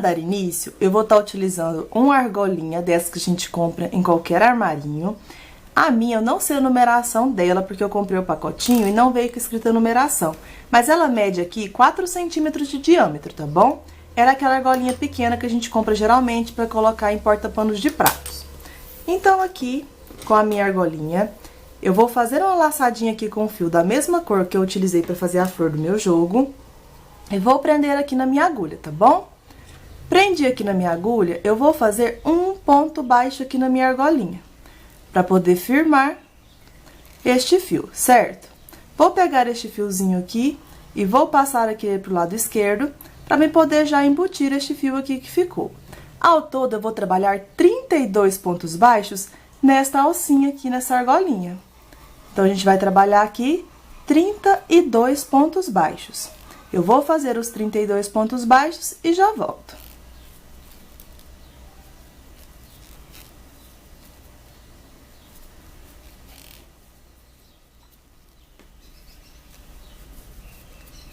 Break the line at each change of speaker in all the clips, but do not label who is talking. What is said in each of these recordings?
dar início, eu vou estar utilizando uma argolinha dessas que a gente compra em qualquer armarinho. A minha, eu não sei a numeração dela, porque eu comprei o pacotinho e não veio com escrita numeração. Mas ela mede aqui 4 centímetros de diâmetro, tá bom? Era aquela argolinha pequena que a gente compra geralmente para colocar em porta-panos de pratos. Então, aqui, com a minha argolinha, eu vou fazer uma laçadinha aqui com o fio da mesma cor que eu utilizei para fazer a flor do meu jogo. E vou prender aqui na minha agulha, tá bom? Prendi aqui na minha agulha, eu vou fazer um ponto baixo aqui na minha argolinha, para poder firmar este fio, certo? Vou pegar este fiozinho aqui e vou passar aqui pro lado esquerdo, para mim poder já embutir este fio aqui que ficou. Ao todo, eu vou trabalhar 32 pontos baixos nesta alcinha aqui, nessa argolinha. Então, a gente vai trabalhar aqui 32 pontos baixos. Eu vou fazer os 32 pontos baixos e já volto.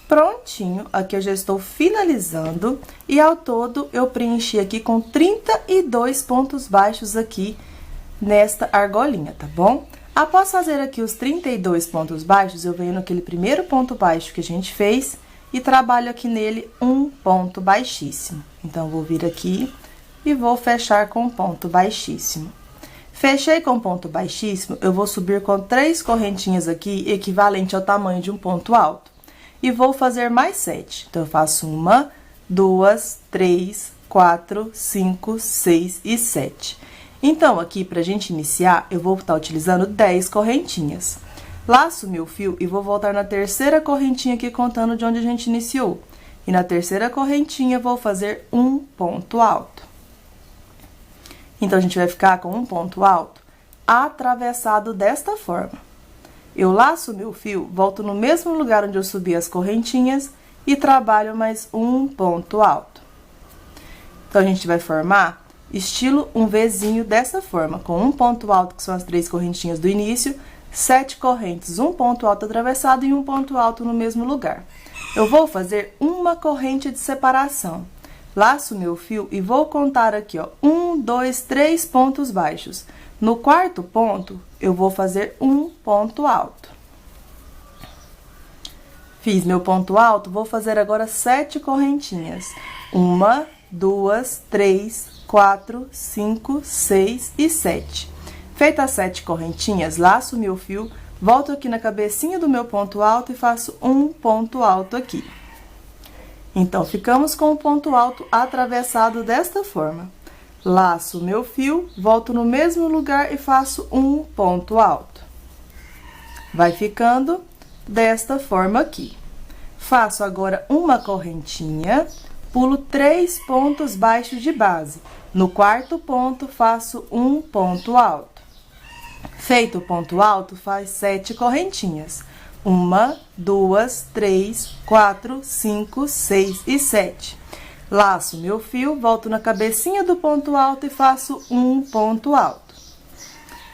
Prontinho, aqui eu já estou finalizando e ao todo eu preenchi aqui com 32 pontos baixos aqui nesta argolinha, tá bom? Após fazer aqui os 32 pontos baixos, eu venho naquele primeiro ponto baixo que a gente fez e trabalho aqui nele um ponto baixíssimo. Então, vou vir aqui e vou fechar com um ponto baixíssimo. Fechei com ponto baixíssimo, eu vou subir com 3 correntinhas aqui, equivalente ao tamanho de um ponto alto. E vou fazer mais 7. Então, eu faço 1, 2, 3, 4, 5, 6 e 7. Então, aqui, pra gente iniciar, eu vou estar utilizando 10 correntinhas. Laço meu fio e vou voltar na terceira correntinha aqui, contando de onde a gente iniciou. E na terceira correntinha, vou fazer um ponto alto. Então, a gente vai ficar com um ponto alto atravessado desta forma. Eu laço meu fio, volto no mesmo lugar onde eu subi as correntinhas e trabalho mais um ponto alto. Então, a gente vai formar estilo um Vzinho dessa forma, com um ponto alto, que são as 3 correntinhas do início, 7 correntes, um ponto alto atravessado e um ponto alto no mesmo lugar. Eu vou fazer uma corrente de separação. Laço meu fio e vou contar aqui, ó, 1, 2, 3 pontos baixos. No quarto ponto, eu vou fazer um ponto alto. Fiz meu ponto alto, vou fazer agora 7 correntinhas. 1, 2, 3, 4, 5, 6 e 7. Feitas as 7 correntinhas, laço meu fio, volto aqui na cabecinha do meu ponto alto e faço um ponto alto aqui. Então, ficamos com o ponto alto atravessado desta forma. Laço meu fio, volto no mesmo lugar e faço um ponto alto. Vai ficando desta forma aqui. Faço agora uma correntinha, pulo 3 pontos baixos de base. No quarto ponto, faço um ponto alto. Feito o ponto alto, faz 7 correntinhas. 1, 2, 3, 4, 5, 6 e 7. Laço meu fio, volto na cabecinha do ponto alto e faço um ponto alto.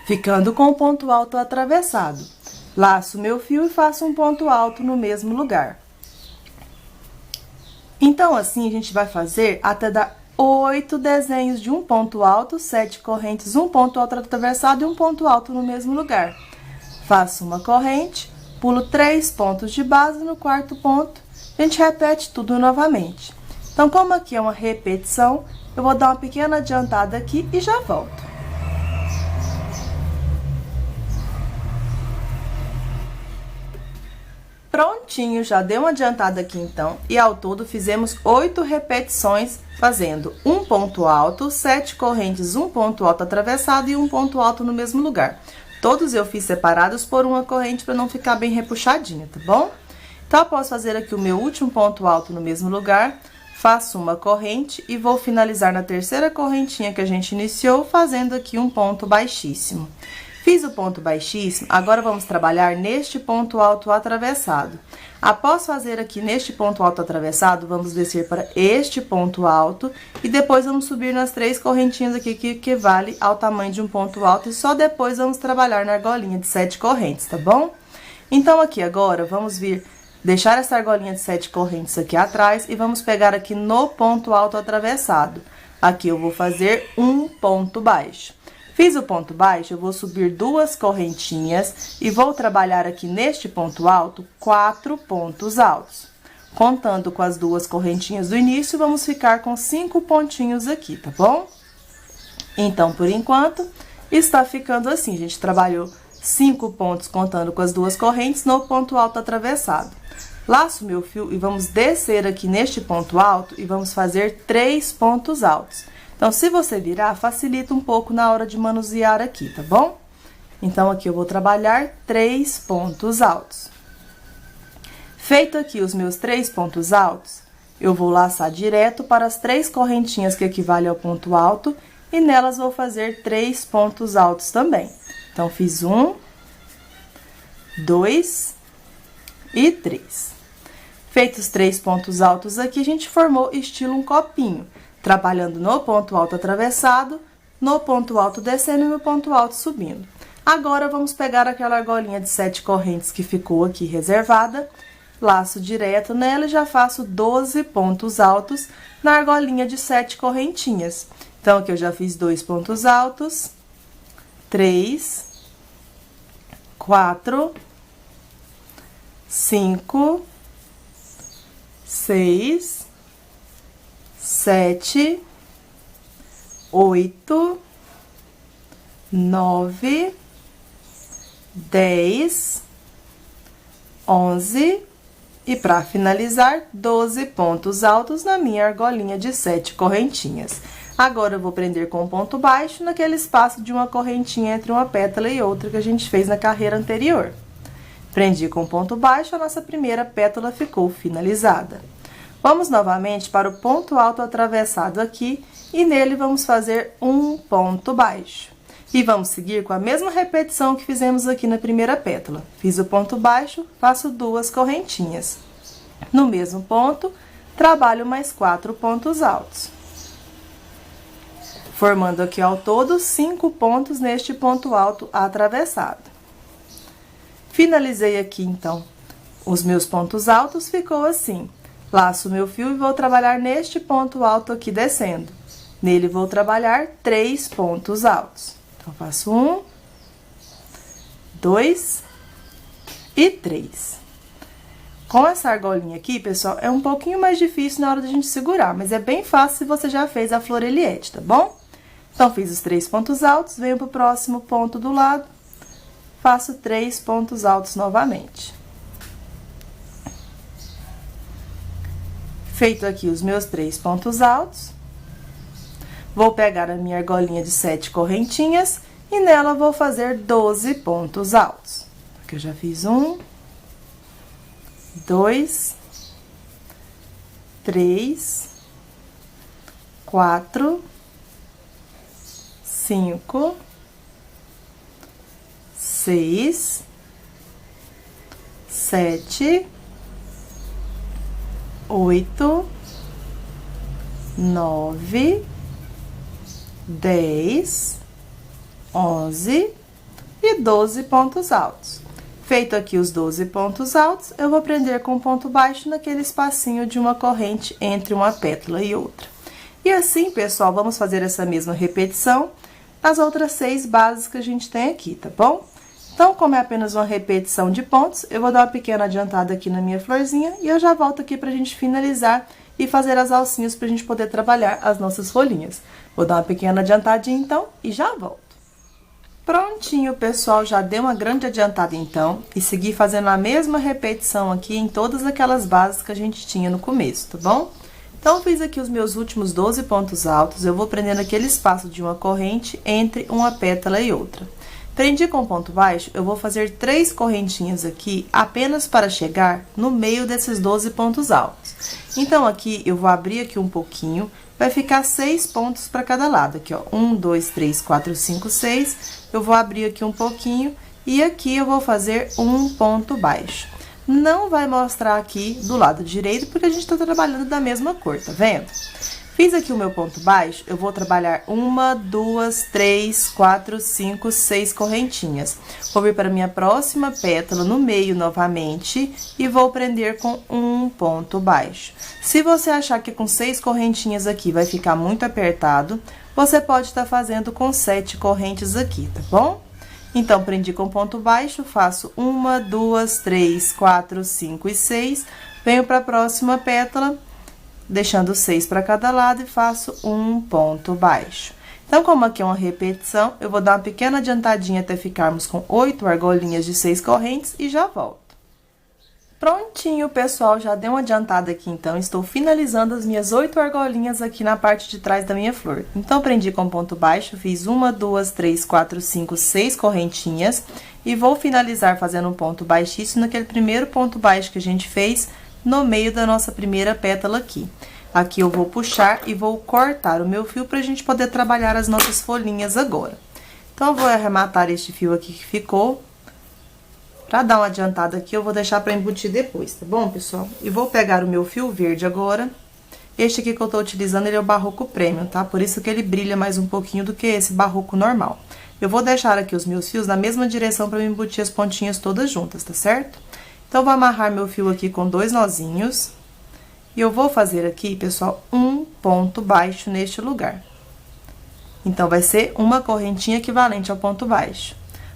Ficando com o ponto alto atravessado. Laço meu fio e faço um ponto alto no mesmo lugar. Então, assim, a gente vai fazer até dar 8 desenhos de um ponto alto, 7 correntes, um ponto alto atravessado e um ponto alto no mesmo lugar. Faço uma corrente, pulo 3 pontos de base, no quarto ponto, a gente repete tudo novamente. Então, como aqui é uma repetição, eu vou dar uma pequena adiantada aqui e já volto. Prontinho, já dei uma adiantada aqui então, e ao todo fizemos 8 repetições, fazendo um ponto alto, 7 correntes, um ponto alto atravessado e um ponto alto no mesmo lugar. Todos eu fiz separados por uma corrente para não ficar bem repuxadinha, tá bom? Então, após fazer aqui o meu último ponto alto no mesmo lugar, faço uma corrente e vou finalizar na terceira correntinha que a gente iniciou, fazendo aqui um ponto baixíssimo. Fiz o ponto baixíssimo, agora vamos trabalhar neste ponto alto atravessado. Após fazer aqui neste ponto alto atravessado, vamos descer para este ponto alto e depois vamos subir nas 3 correntinhas aqui que equivale ao tamanho de um ponto alto e só depois vamos trabalhar na argolinha de 7 correntes, tá bom? Então, aqui agora, vamos vir deixar essa argolinha de 7 correntes aqui atrás e vamos pegar aqui no ponto alto atravessado. Aqui eu vou fazer um ponto baixo. Fiz o ponto baixo, eu vou subir 2 correntinhas e vou trabalhar aqui neste ponto alto 4 pontos altos. Contando com as 2 correntinhas do início, vamos ficar com 5 pontinhos aqui, tá bom? Então, por enquanto, está ficando assim. A gente trabalhou 5 pontos contando com as 2 correntes no ponto alto atravessado. Laço meu fio e vamos descer aqui neste ponto alto e vamos fazer 3 pontos altos. Então, se você virar, facilita um pouco na hora de manusear aqui, tá bom? Então, aqui eu vou trabalhar 3 pontos altos. Feito aqui os meus 3 pontos altos, eu vou laçar direto para as 3 correntinhas que equivalem ao ponto alto e nelas vou fazer 3 pontos altos também. Então, fiz 1, 2 e 3. Feitos 3 pontos altos aqui, a gente formou estilo um copinho, trabalhando no ponto alto atravessado, no ponto alto descendo e no ponto alto subindo. Agora, vamos pegar aquela argolinha de 7 correntes que ficou aqui reservada, laço direto nela e já faço 12 pontos altos na argolinha de 7 correntinhas. Então, aqui eu já fiz 2 pontos altos, 3, 4, 5, 6, 7, 8, 9, 10, 11 e para finalizar, 12 pontos altos na minha argolinha de 7 correntinhas. Agora, eu vou prender com ponto baixo naquele espaço de uma correntinha entre uma pétala e outra que a gente fez na carreira anterior. Prendi com ponto baixo, a nossa primeira pétala ficou finalizada. Vamos novamente para o ponto alto atravessado aqui e nele vamos fazer um ponto baixo. E vamos seguir com a mesma repetição que fizemos aqui na primeira pétala. Fiz o ponto baixo, faço 2 correntinhas. No mesmo ponto, trabalho mais 4 pontos altos. Formando aqui ao todo 5 pontos neste ponto alto atravessado. Finalizei aqui, então, os meus pontos altos, ficou assim. Laço meu fio e vou trabalhar neste ponto alto aqui descendo. Nele, vou trabalhar 3 pontos altos. Então, faço 1, 2 e 3. Com essa argolinha aqui, pessoal, é um pouquinho mais difícil na hora da gente segurar, mas é bem fácil se você já fez a floreliette, tá bom? Então, fiz os 3 pontos altos, venho pro próximo ponto do lado, faço 3 pontos altos novamente. Feito aqui os meus 3 pontos altos, vou pegar a minha argolinha de 7 correntinhas e nela vou fazer 12 pontos altos. Aqui eu já fiz 1, 2, 3, 4, 5, 6, 7, 8, 9, 10, 11 e 12 pontos altos. Feito aqui os 12 pontos altos, eu vou prender com ponto baixo naquele espacinho de uma corrente entre uma pétala e outra. E assim, pessoal, vamos fazer essa mesma repetição nas outras 6 bases que a gente tem aqui, tá bom? Então, como é apenas uma repetição de pontos, eu vou dar uma pequena adiantada aqui na minha florzinha e eu já volto aqui pra gente finalizar e fazer as alcinhas pra gente poder trabalhar as nossas folhinhas. Vou dar uma pequena adiantadinha, então, e já volto. Prontinho, pessoal, já dei uma grande adiantada, então, e segui fazendo a mesma repetição aqui em todas aquelas bases que a gente tinha no começo, tá bom? Então, eu fiz aqui os meus últimos 12 pontos altos, eu vou prendendo aquele espaço de uma corrente entre uma pétala e outra. Prendi com ponto baixo, eu vou fazer 3 correntinhas aqui, apenas para chegar no meio desses 12 pontos altos. Então, aqui, eu vou abrir aqui um pouquinho, vai ficar 6 pontos para cada lado, aqui, ó, 1, 2, 3, 4, 5, 6, eu vou abrir aqui um pouquinho, e aqui eu vou fazer um ponto baixo. Não vai mostrar aqui do lado direito, porque a gente tá trabalhando da mesma cor, tá vendo? Fiz aqui o meu ponto baixo, eu vou trabalhar 1, 2, 3, 4, 5, 6 correntinhas. Vou vir para minha próxima pétala no meio novamente e vou prender com um ponto baixo. Se você achar que com 6 correntinhas aqui vai ficar muito apertado, você pode estar fazendo com 7 correntes aqui, tá bom? Então, prendi com ponto baixo, faço 1, 2, 3, 4, 5 e 6, venho para a próxima pétala, deixando 6 para cada lado e faço um ponto baixo. Então, como aqui é uma repetição, eu vou dar uma pequena adiantadinha até ficarmos com 8 argolinhas de 6 correntes e já volto. Prontinho, pessoal, já dei uma adiantada aqui, então, estou finalizando as minhas 8 argolinhas aqui na parte de trás da minha flor. Então, prendi com ponto baixo, fiz 1, 2, 3, 4, 5, 6 correntinhas e vou finalizar fazendo um ponto baixíssimo naquele primeiro ponto baixo que a gente fez no meio da nossa primeira pétala aqui. Aqui eu vou puxar e vou cortar o meu fio pra gente poder trabalhar as nossas folhinhas agora. Então, eu vou arrematar este fio aqui que ficou. Pra dar uma adiantada aqui, eu vou deixar pra embutir depois, tá bom, pessoal? E vou pegar o meu fio verde agora. Este aqui que eu tô utilizando, ele é o Barroco Premium, tá? Por isso que ele brilha mais um pouquinho do que esse Barroco normal. Eu vou deixar aqui os meus fios na mesma direção pra me embutir as pontinhas todas juntas, tá certo? Então, vou amarrar meu fio aqui com 2 nozinhos. E eu vou fazer aqui, pessoal, um ponto baixo neste lugar. Então, vai ser uma correntinha equivalente ao ponto baixo.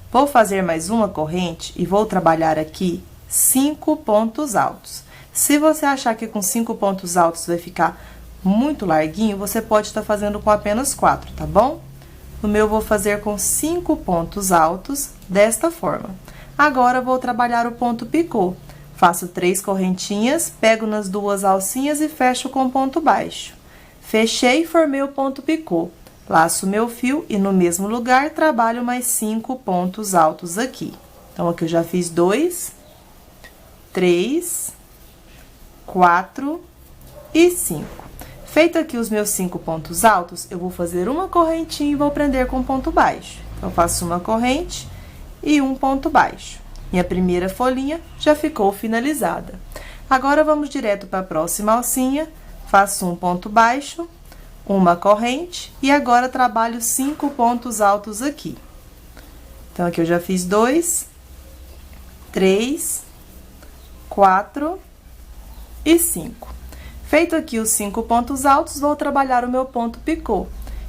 Vou fazer mais uma corrente e vou trabalhar aqui 5 pontos altos. Se você achar que com 5 pontos altos vai ficar muito larguinho, você pode estar fazendo com apenas 4, tá bom? No meu, eu vou fazer com 5 pontos altos, desta forma. Agora, vou trabalhar o ponto picô. Faço 3 correntinhas, pego nas 2 alcinhas e fecho com ponto baixo. Fechei e formei o ponto picô. Laço meu fio e no mesmo lugar trabalho mais 5 pontos altos aqui. Então, aqui eu já fiz 2, 3, 4 e 5. Feito aqui os meus 5 pontos altos, eu vou fazer uma correntinha e vou prender com ponto baixo. Então, eu faço uma corrente e um ponto baixo. Minha primeira folhinha já ficou finalizada. Agora, vamos direto para a próxima alcinha, faço um ponto baixo, uma corrente, e agora trabalho 5 pontos altos aqui. Então, aqui eu já fiz 2, 3, 4 e 5. Feito aqui os 5 pontos altos, vou trabalhar o meu ponto picô.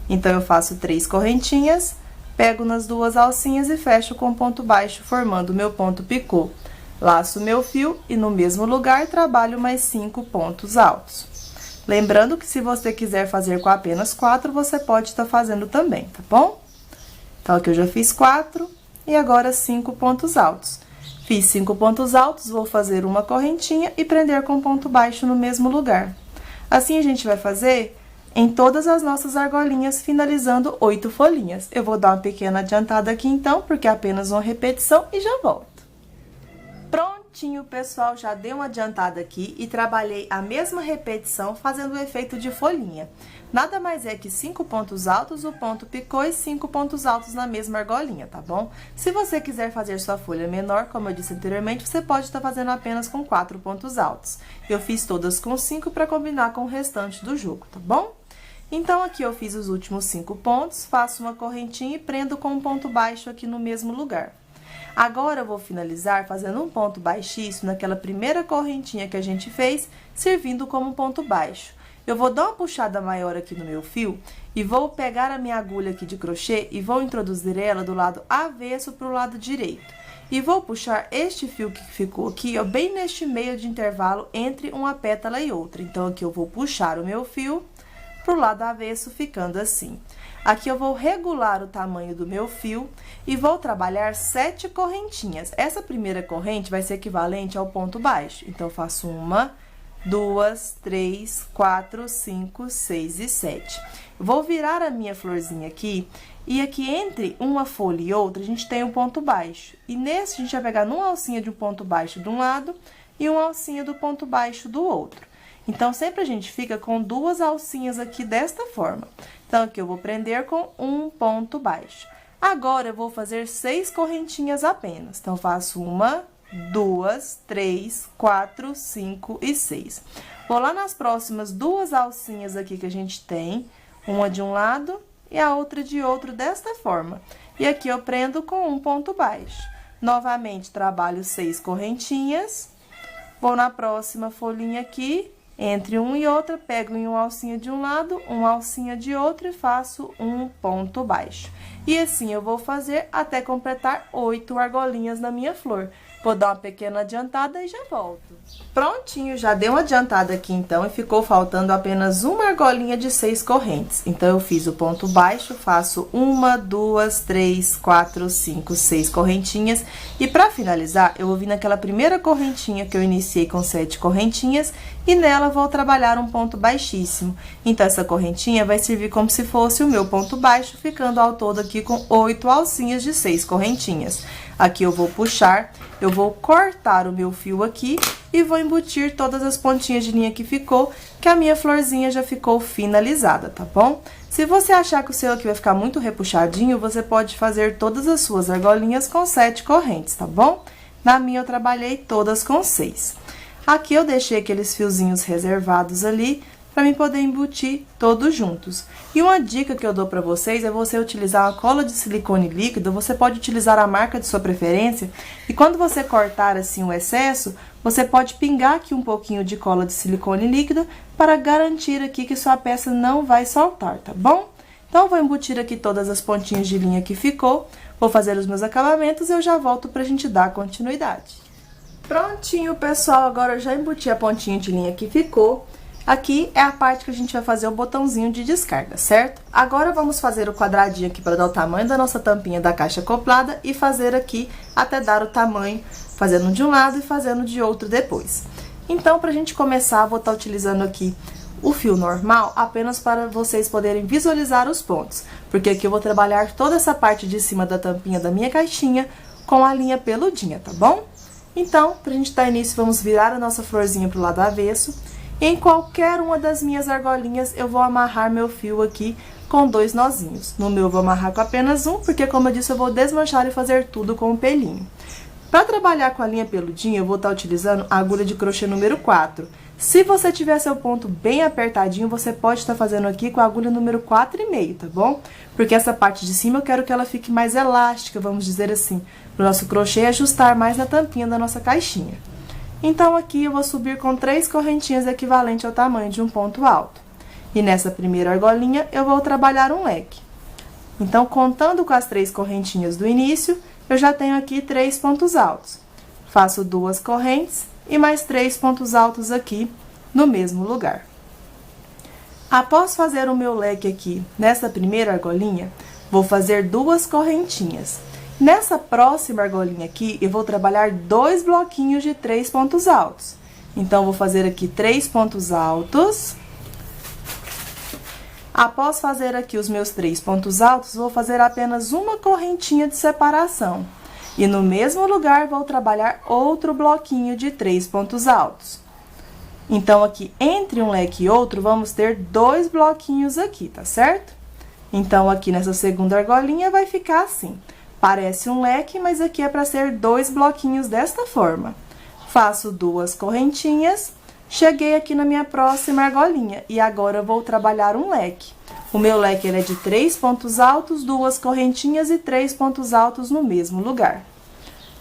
Então, eu faço 3 correntinhas, pego nas 2 alcinhas e fecho com ponto baixo, formando o meu ponto picô. Laço meu fio e no mesmo lugar trabalho mais 5 pontos altos. Lembrando que se você quiser fazer com apenas 4, você pode estar fazendo também, tá bom? Então, aqui eu já fiz 4 e agora 5 pontos altos. Fiz 5 pontos altos, vou fazer uma correntinha e prender com ponto baixo no mesmo lugar. Assim, a gente vai fazer em todas as nossas argolinhas, finalizando 8 folhinhas. Eu vou dar uma pequena adiantada aqui, então, porque é apenas uma repetição e já volto. Prontinho, pessoal, já dei uma adiantada aqui e trabalhei a mesma repetição fazendo o efeito de folhinha. Nada mais é que 5 pontos altos, o ponto picô e 5 pontos altos na mesma argolinha, tá bom? Se você quiser fazer sua folha menor, como eu disse anteriormente, você pode estar fazendo apenas com 4 pontos altos. Eu fiz todas com 5 para combinar com o restante do jogo, tá bom? Então, aqui eu fiz os últimos 5 pontos, faço uma correntinha e prendo com um ponto baixo aqui no mesmo lugar. Agora, eu vou finalizar fazendo um ponto baixíssimo naquela primeira correntinha que a gente fez, servindo como ponto baixo. Eu vou dar uma puxada maior aqui no meu fio e vou pegar a minha agulha aqui de crochê e vou introduzir ela do lado avesso para o lado direito. E vou puxar este fio que ficou aqui, ó, bem neste meio de intervalo entre uma pétala e outra. Então, aqui eu vou puxar o meu fio pro lado avesso, ficando assim. Aqui eu vou regular o tamanho do meu fio e vou trabalhar 7 correntinhas. Essa primeira corrente vai ser equivalente ao ponto baixo. Então, eu faço 1, 2, 3, 4, 5, 6 e 7. Vou virar a minha florzinha aqui, e aqui entre uma folha e outra, a gente tem um ponto baixo. E nesse, a gente vai pegar uma alcinha de um ponto baixo de um lado e uma alcinha do ponto baixo do outro. Então, sempre a gente fica com 2 alcinhas aqui desta forma. Então, aqui eu vou prender com um ponto baixo. Agora, eu vou fazer 6 correntinhas apenas. Então, faço 1, 2, 3, 4, 5 e 6. Vou lá nas próximas duas alcinhas aqui que a gente tem, uma de um lado e a outra de outro, desta forma. E aqui eu prendo com um ponto baixo. Novamente, trabalho 6 correntinhas, vou na próxima folhinha aqui, entre uma e outra, pego em uma alcinha de um lado, uma alcinha de outro e faço um ponto baixo. E assim eu vou fazer até completar 8 argolinhas na minha flor. Vou dar uma pequena adiantada e já volto. Prontinho, já dei uma adiantada aqui então e ficou faltando apenas uma argolinha de 6 correntes. Então, eu fiz o ponto baixo, faço 1, 2, 3, 4, 5, 6 correntinhas. E pra finalizar, eu vou vir naquela primeira correntinha que eu iniciei com 7 correntinhas e nela vou trabalhar um ponto baixíssimo. Então, essa correntinha vai servir como se fosse o meu ponto baixo, ficando ao todo aqui com 8 alcinhas de 6 correntinhas. Aqui eu vou puxar, eu vou cortar o meu fio aqui e vou embutir todas as pontinhas de linha que ficou, que a minha florzinha já ficou finalizada, tá bom? Se você achar que o seu aqui vai ficar muito repuxadinho, você pode fazer todas as suas argolinhas com 7 correntes, tá bom? Na minha eu trabalhei todas com 6. Aqui eu deixei aqueles fiozinhos reservados ali, para mim poder embutir todos juntos. E uma dica que eu dou para vocês é você utilizar uma cola de silicone líquido. Você pode utilizar a marca de sua preferência e quando você cortar assim o excesso, você pode pingar aqui um pouquinho de cola de silicone líquido para garantir aqui que sua peça não vai soltar, tá bom? Então, eu vou embutir aqui todas as pontinhas de linha que ficou, vou fazer os meus acabamentos e eu já volto pra gente dar continuidade. Prontinho, pessoal, agora eu já embuti a pontinha de linha que ficou. Aqui é a parte que a gente vai fazer o botãozinho de descarga, certo? Agora, vamos fazer o quadradinho aqui para dar o tamanho da nossa tampinha da caixa acoplada e fazer aqui até dar o tamanho, fazendo de um lado e fazendo de outro depois. Então, pra gente começar, vou estar utilizando aqui o fio normal apenas para vocês poderem visualizar os pontos, porque aqui eu vou trabalhar toda essa parte de cima da tampinha da minha caixinha com a linha peludinha, tá bom? Então, pra gente dar início, vamos virar a nossa florzinha pro lado avesso. Em qualquer uma das minhas argolinhas, eu vou amarrar meu fio aqui com 2 nozinhos. No meu, eu vou amarrar com apenas um, porque, como eu disse, eu vou desmanchar e fazer tudo com o pelinho. Para trabalhar com a linha peludinha, eu vou estar utilizando a agulha de crochê número 4. Se você tiver seu ponto bem apertadinho, você pode estar fazendo aqui com a agulha número 4,5, tá bom? Porque essa parte de cima eu quero que ela fique mais elástica, vamos dizer assim, para o nosso crochê ajustar mais na tampinha da nossa caixinha. Então, aqui eu vou subir com 3 correntinhas equivalente ao tamanho de um ponto alto. E nessa primeira argolinha, eu vou trabalhar um leque. Então, contando com as 3 correntinhas do início, eu já tenho aqui 3 pontos altos. Faço 2 correntes e mais 3 pontos altos aqui no mesmo lugar. Após fazer o meu leque aqui nessa primeira argolinha, vou fazer 2 correntinhas. Nessa próxima argolinha aqui, eu vou trabalhar 2 bloquinhos de 3 pontos altos. Então, vou fazer aqui 3 pontos altos. Após fazer aqui os meus 3 pontos altos, vou fazer apenas uma correntinha de separação. E no mesmo lugar, vou trabalhar outro bloquinho de 3 pontos altos. Então, aqui, entre um leque e outro, vamos ter 2 bloquinhos aqui, tá certo? Então, aqui nessa segunda argolinha, vai ficar assim. Parece um leque, mas aqui é para ser 2 bloquinhos desta forma. Faço 2 correntinhas, cheguei aqui na minha próxima argolinha e agora eu vou trabalhar um leque. O meu leque ele é de 3 pontos altos, 2 correntinhas e 3 pontos altos no mesmo lugar.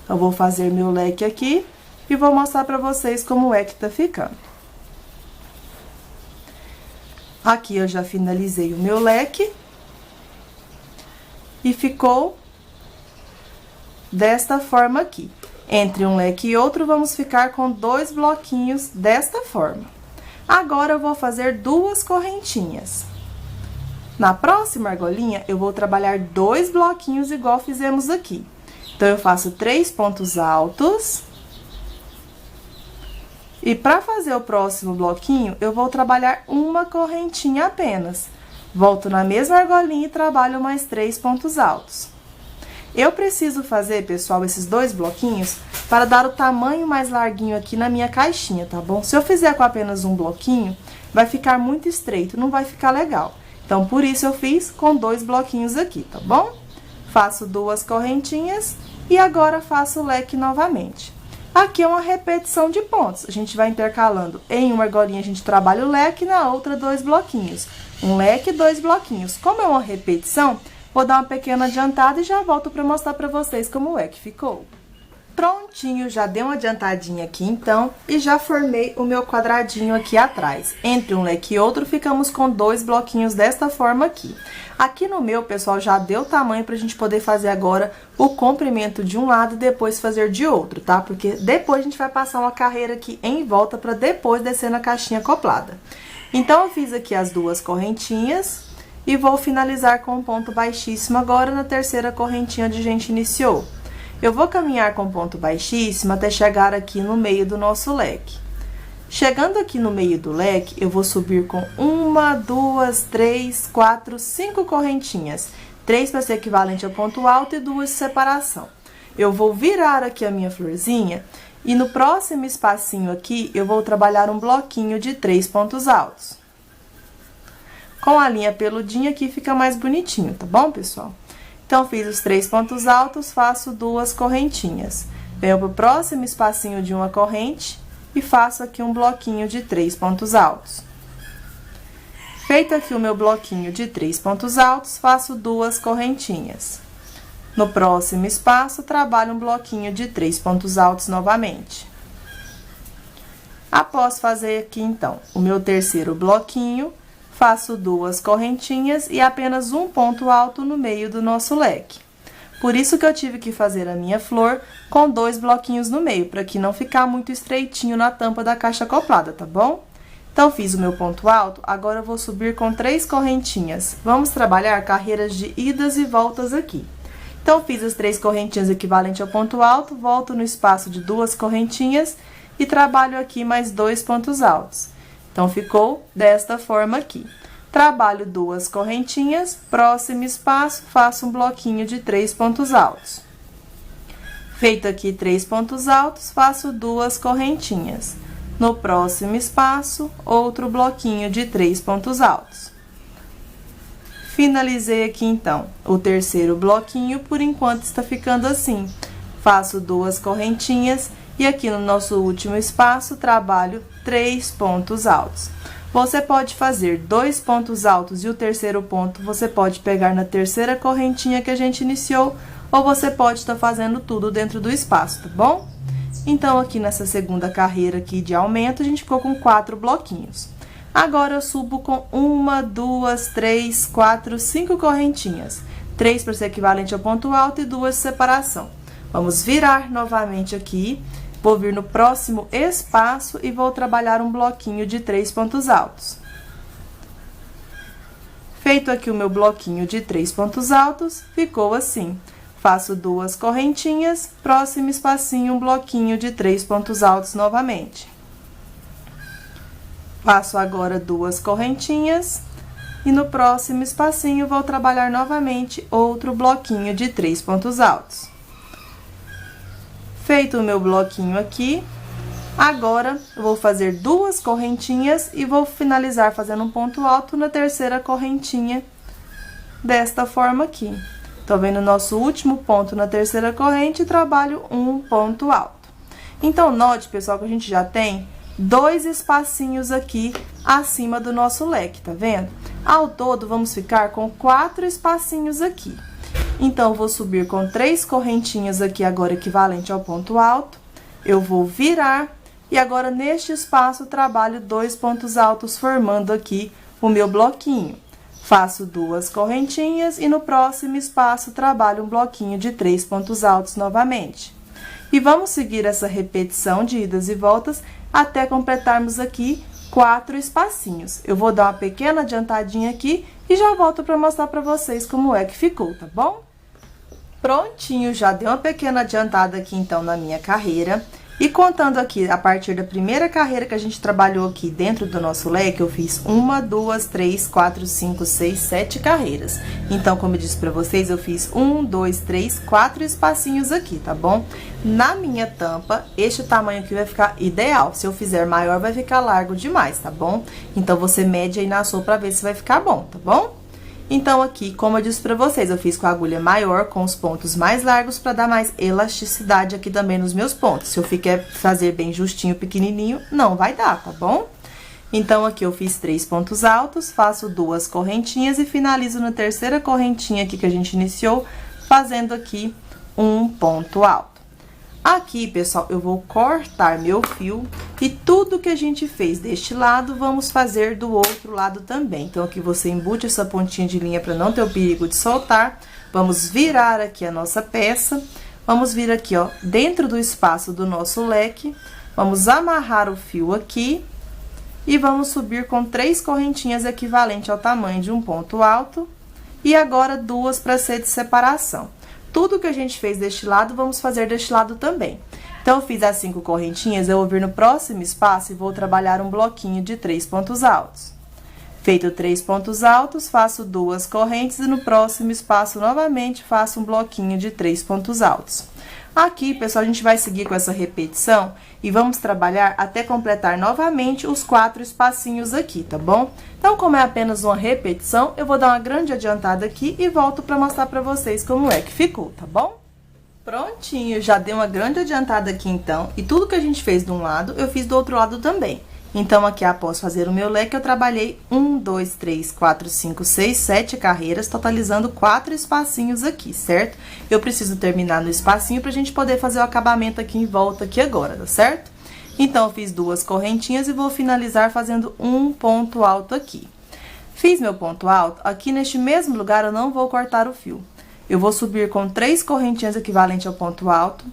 Eu vou fazer meu leque aqui e vou mostrar para vocês como é que tá ficando. Aqui eu já finalizei o meu leque e ficou desta forma aqui. Entre um leque e outro, vamos ficar com 2 bloquinhos desta forma. Agora, eu vou fazer 2 correntinhas. Na próxima argolinha, eu vou trabalhar 2 bloquinhos igual fizemos aqui. Então, eu faço 3 pontos altos. E para fazer o próximo bloquinho, eu vou trabalhar uma correntinha apenas. Volto na mesma argolinha e trabalho mais 3 pontos altos. Eu preciso fazer, pessoal, esses 2 bloquinhos para dar o tamanho mais larguinho aqui na minha caixinha, tá bom? Se eu fizer com apenas um bloquinho, vai ficar muito estreito, não vai ficar legal. Então, por isso, eu fiz com 2 bloquinhos aqui, tá bom? Faço 2 correntinhas e agora faço o leque novamente. Aqui é uma repetição de pontos. A gente vai intercalando. Em uma argolinha a gente trabalha o leque, na outra 2 bloquinhos. Um leque, 2 bloquinhos. Como é uma repetição, vou dar uma pequena adiantada e já volto para mostrar para vocês como é que ficou. Prontinho, já dei uma adiantadinha aqui então, e já formei o meu quadradinho aqui atrás. Entre um leque e outro, ficamos com 2 bloquinhos desta forma aqui. Aqui no meu, pessoal, já deu o tamanho pra gente poder fazer agora o comprimento de um lado e depois fazer de outro, tá? Porque depois a gente vai passar uma carreira aqui em volta pra depois descer na caixinha acoplada. Então, eu fiz aqui as 2 correntinhas e vou finalizar com um ponto baixíssimo agora na terceira correntinha onde a gente iniciou. Eu vou caminhar com ponto baixíssimo até chegar aqui no meio do nosso leque. Chegando aqui no meio do leque, eu vou subir com 1, 2, 3, 4, 5 correntinhas. 3 para ser equivalente ao ponto alto e 2 de separação. Eu vou virar aqui a minha florzinha e no próximo espacinho aqui, eu vou trabalhar um bloquinho de 3 pontos altos. Com a linha peludinha aqui fica mais bonitinho, tá bom, pessoal? Então, fiz os 3 pontos altos, faço 2 correntinhas. Venho pro próximo espacinho de uma corrente e faço aqui um bloquinho de 3 pontos altos. Feito aqui o meu bloquinho de 3 pontos altos, faço 2 correntinhas. No próximo espaço, trabalho um bloquinho de 3 pontos altos novamente. Após fazer aqui, então, o meu terceiro bloquinho, faço 2 correntinhas e apenas um ponto alto no meio do nosso leque. Por isso que eu tive que fazer a minha flor com 2 bloquinhos no meio, para que não ficar muito estreitinho na tampa da caixa acoplada, tá bom? Então, fiz o meu ponto alto, agora eu vou subir com 3 correntinhas. Vamos trabalhar carreiras de idas e voltas aqui. Então, fiz as 3 correntinhas equivalentes ao ponto alto, volto no espaço de 2 correntinhas e trabalho aqui mais 2 pontos altos. Então, ficou desta forma aqui. Trabalho 2 correntinhas, próximo espaço, faço um bloquinho de 3 pontos altos. Feito aqui 3 pontos altos, faço 2 correntinhas. No próximo espaço, outro bloquinho de 3 pontos altos. Finalizei aqui, então, o terceiro bloquinho, por enquanto está ficando assim. Faço 2 correntinhas e aqui no nosso último espaço, trabalho 3 pontos altos. Você pode fazer 2 pontos altos e o terceiro ponto você pode pegar na terceira correntinha que a gente iniciou, ou você pode estar fazendo tudo dentro do espaço, tá bom? Então, aqui nessa segunda carreira aqui de aumento, a gente ficou com 4 bloquinhos. Agora, eu subo com 1, 2, 3, 4, 5 correntinhas. 3 para ser equivalente ao ponto alto e 2 de separação. Vamos virar novamente aqui. Vou vir no próximo espaço e vou trabalhar um bloquinho de 3 pontos altos. Feito aqui o meu bloquinho de 3 pontos altos, ficou assim. Faço 2 correntinhas, próximo espacinho, um bloquinho de 3 pontos altos novamente. Faço agora 2 correntinhas e no próximo espacinho vou trabalhar novamente outro bloquinho de 3 pontos altos. Feito o meu bloquinho aqui, agora eu vou fazer 2 correntinhas e vou finalizar fazendo um ponto alto na terceira correntinha, desta forma aqui. Tô vendo o nosso último ponto na terceira corrente e trabalho um ponto alto. Então, note, pessoal, que a gente já tem 2 espacinhos aqui acima do nosso leque, tá vendo? Ao todo, vamos ficar com 4 espacinhos aqui. Então, eu vou subir com 3 correntinhas aqui agora equivalente ao ponto alto. Eu vou virar e agora neste espaço trabalho 2 pontos altos formando aqui o meu bloquinho. Faço 2 correntinhas e no próximo espaço trabalho um bloquinho de 3 pontos altos novamente. E vamos seguir essa repetição de idas e voltas até completarmos aqui 4 espacinhos. Eu vou dar uma pequena adiantadinha aqui e já volto para mostrar para vocês como é que ficou, tá bom? Prontinho, já dei uma pequena adiantada aqui, então, na minha carreira. E contando aqui, a partir da primeira carreira que a gente trabalhou aqui dentro do nosso leque, eu fiz 1, 2, 3, 4, 5, 6, 7 carreiras. Então, como eu disse pra vocês, eu fiz 1, 2, 3, 4 espacinhos aqui, tá bom? Na minha tampa, este tamanho aqui vai ficar ideal. Se eu fizer maior, vai ficar largo demais, tá bom? Então, você mede aí na sua pra ver se vai ficar bom, tá bom? Então, aqui, como eu disse pra vocês, eu fiz com a agulha maior, com os pontos mais largos, pra dar mais elasticidade aqui também nos meus pontos. Se eu ficar fazer bem justinho, pequenininho, não vai dar, tá bom? Então, aqui eu fiz 3 pontos altos, faço 2 correntinhas e finalizo na terceira correntinha aqui que a gente iniciou, fazendo aqui um ponto alto. Aqui, pessoal, eu vou cortar meu fio e tudo que a gente fez deste lado, vamos fazer do outro lado também. Então, aqui você embute essa pontinha de linha para não ter o perigo de soltar. Vamos virar aqui a nossa peça. Vamos vir aqui, ó, dentro do espaço do nosso leque. Vamos amarrar o fio aqui e vamos subir com 3 correntinhas equivalente ao tamanho de um ponto alto. E agora, 2 para ser de separação. Tudo que a gente fez deste lado, vamos fazer deste lado também. Então, eu fiz as 5 correntinhas, eu vou vir no próximo espaço e vou trabalhar um bloquinho de 3 pontos altos. Feito 3 pontos altos, faço 2 correntes e no próximo espaço, novamente, faço um bloquinho de 3 pontos altos. Aqui, pessoal, a gente vai seguir com essa repetição e vamos trabalhar até completar novamente os 4 espacinhos aqui, tá bom? Então, como é apenas uma repetição, eu vou dar uma grande adiantada aqui e volto pra mostrar pra vocês como é que ficou, tá bom? Prontinho, já dei uma grande adiantada aqui, então, e tudo que a gente fez de um lado, eu fiz do outro lado também. Então, aqui, após fazer o meu leque, eu trabalhei 1, 2, 3, 4, 5, 6, 7 carreiras, totalizando 4 espacinhos aqui, certo? Eu preciso terminar no espacinho pra gente poder fazer o acabamento aqui em volta aqui agora, tá certo? Então, eu fiz 2 correntinhas e vou finalizar fazendo um ponto alto aqui. Fiz meu ponto alto, aqui neste mesmo lugar eu não vou cortar o fio. Eu vou subir com 3 correntinhas equivalente ao ponto alto,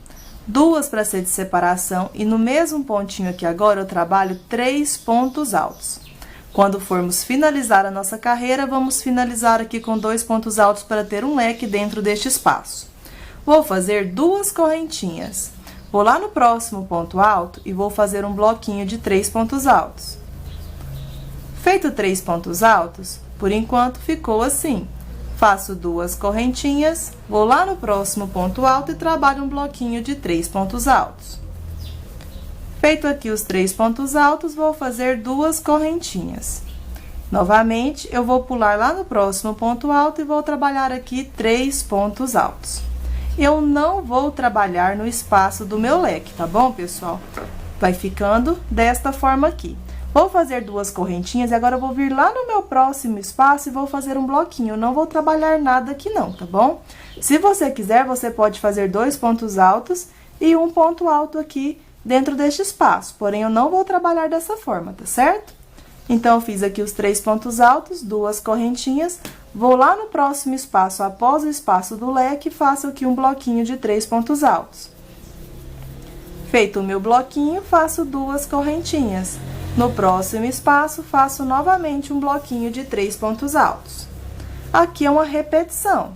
2 para ser de separação, e no mesmo pontinho aqui agora eu trabalho 3 pontos altos. Quando formos finalizar a nossa carreira, vamos finalizar aqui com 2 pontos altos para ter um leque dentro deste espaço. Vou fazer 2 correntinhas. Vou lá no próximo ponto alto e vou fazer um bloquinho de 3 pontos altos. Feito 3 pontos altos, por enquanto ficou assim. Faço 2 correntinhas, vou lá no próximo ponto alto e trabalho um bloquinho de 3 pontos altos. Feito aqui os 3 pontos altos, vou fazer 2 correntinhas. Novamente, eu vou pular lá no próximo ponto alto e vou trabalhar aqui 3 pontos altos. Eu não vou trabalhar no espaço do meu leque, tá bom, pessoal? Vai ficando desta forma aqui. Vou fazer 2 correntinhas e agora eu vou vir lá no meu próximo espaço e vou fazer um bloquinho. Eu não vou trabalhar nada aqui não, tá bom? Se você quiser, você pode fazer 2 pontos altos e um ponto alto aqui dentro deste espaço. Porém, eu não vou trabalhar dessa forma, tá certo? Então, eu fiz aqui os 3 pontos altos, 2 correntinhas. Vou lá no próximo espaço, após o espaço do leque, faço aqui um bloquinho de 3 pontos altos. Feito o meu bloquinho, faço 2 correntinhas. No próximo espaço, faço novamente um bloquinho de 3 pontos altos. Aqui é uma repetição.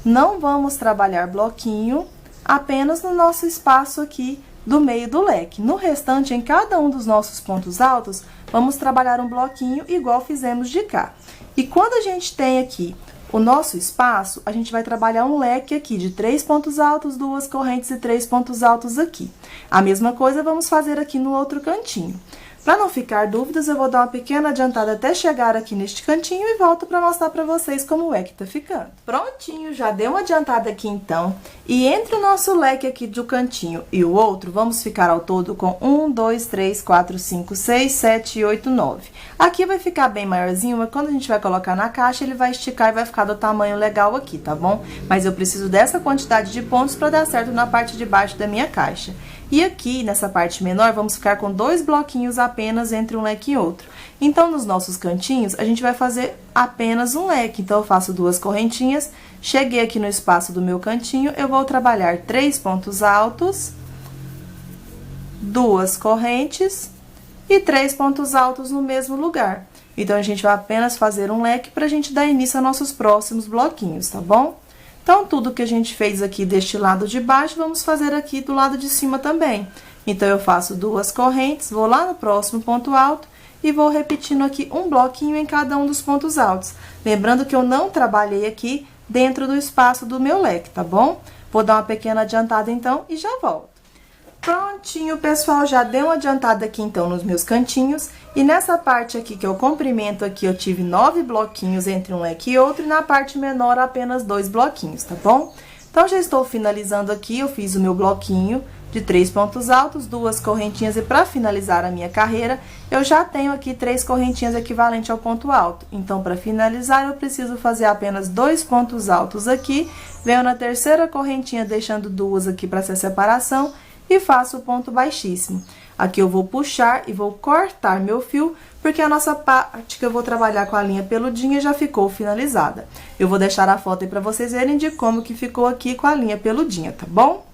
Não vamos trabalhar bloquinho apenas no nosso espaço aqui do meio do leque. No restante, em cada um dos nossos pontos altos, vamos trabalhar um bloquinho igual fizemos de cá. E quando a gente tem aqui o nosso espaço, a gente vai trabalhar um leque aqui de 3 pontos altos, 2 correntes e 3 pontos altos aqui. A mesma coisa vamos fazer aqui no outro cantinho. Para não ficar dúvidas, eu vou dar uma pequena adiantada até chegar aqui neste cantinho e volto para mostrar para vocês como é que tá ficando. Prontinho, já dei uma adiantada aqui então. E entre o nosso leque aqui do cantinho e o outro, vamos ficar ao todo com 1, 2, 3, 4, 5, 6, 7, 8, 9. Aqui vai ficar bem maiorzinho, mas quando a gente vai colocar na caixa, ele vai esticar e vai ficar do tamanho legal aqui, tá bom? Mas eu preciso dessa quantidade de pontos para dar certo na parte de baixo da minha caixa. E aqui, nessa parte menor, vamos ficar com 2 bloquinhos apenas entre um leque e outro. Então, nos nossos cantinhos, a gente vai fazer apenas um leque. Então, eu faço 2 correntinhas, cheguei aqui no espaço do meu cantinho, eu vou trabalhar 3 pontos altos, 2 correntes e 3 pontos altos no mesmo lugar. Então, a gente vai apenas fazer um leque pra gente dar início aos nossos próximos bloquinhos, tá bom? Então, tudo que a gente fez aqui deste lado de baixo, vamos fazer aqui do lado de cima também. Então, eu faço 2 correntes, vou lá no próximo ponto alto e vou repetindo aqui um bloquinho em cada um dos pontos altos. Lembrando que eu não trabalhei aqui dentro do espaço do meu leque, tá bom? Vou dar uma pequena adiantada então e já volto. Prontinho, pessoal, já dei uma adiantada aqui, então, nos meus cantinhos. E nessa parte aqui que eu comprimento aqui, eu tive 9 bloquinhos entre um leque e outro. E na parte menor, apenas 2 bloquinhos, tá bom? Então, já estou finalizando aqui, eu fiz o meu bloquinho de 3 pontos altos, 2 correntinhas. E para finalizar a minha carreira, eu já tenho aqui 3 correntinhas equivalentes ao ponto alto. Então, para finalizar, eu preciso fazer apenas 2 pontos altos aqui. Venho na terceira correntinha, deixando 2 aqui para ser separação. E faço o ponto baixíssimo. Aqui eu vou puxar e vou cortar meu fio, porque a nossa parte que eu vou trabalhar com a linha peludinha já ficou finalizada. Eu vou deixar a foto aí pra vocês verem de como que ficou aqui com a linha peludinha, tá bom?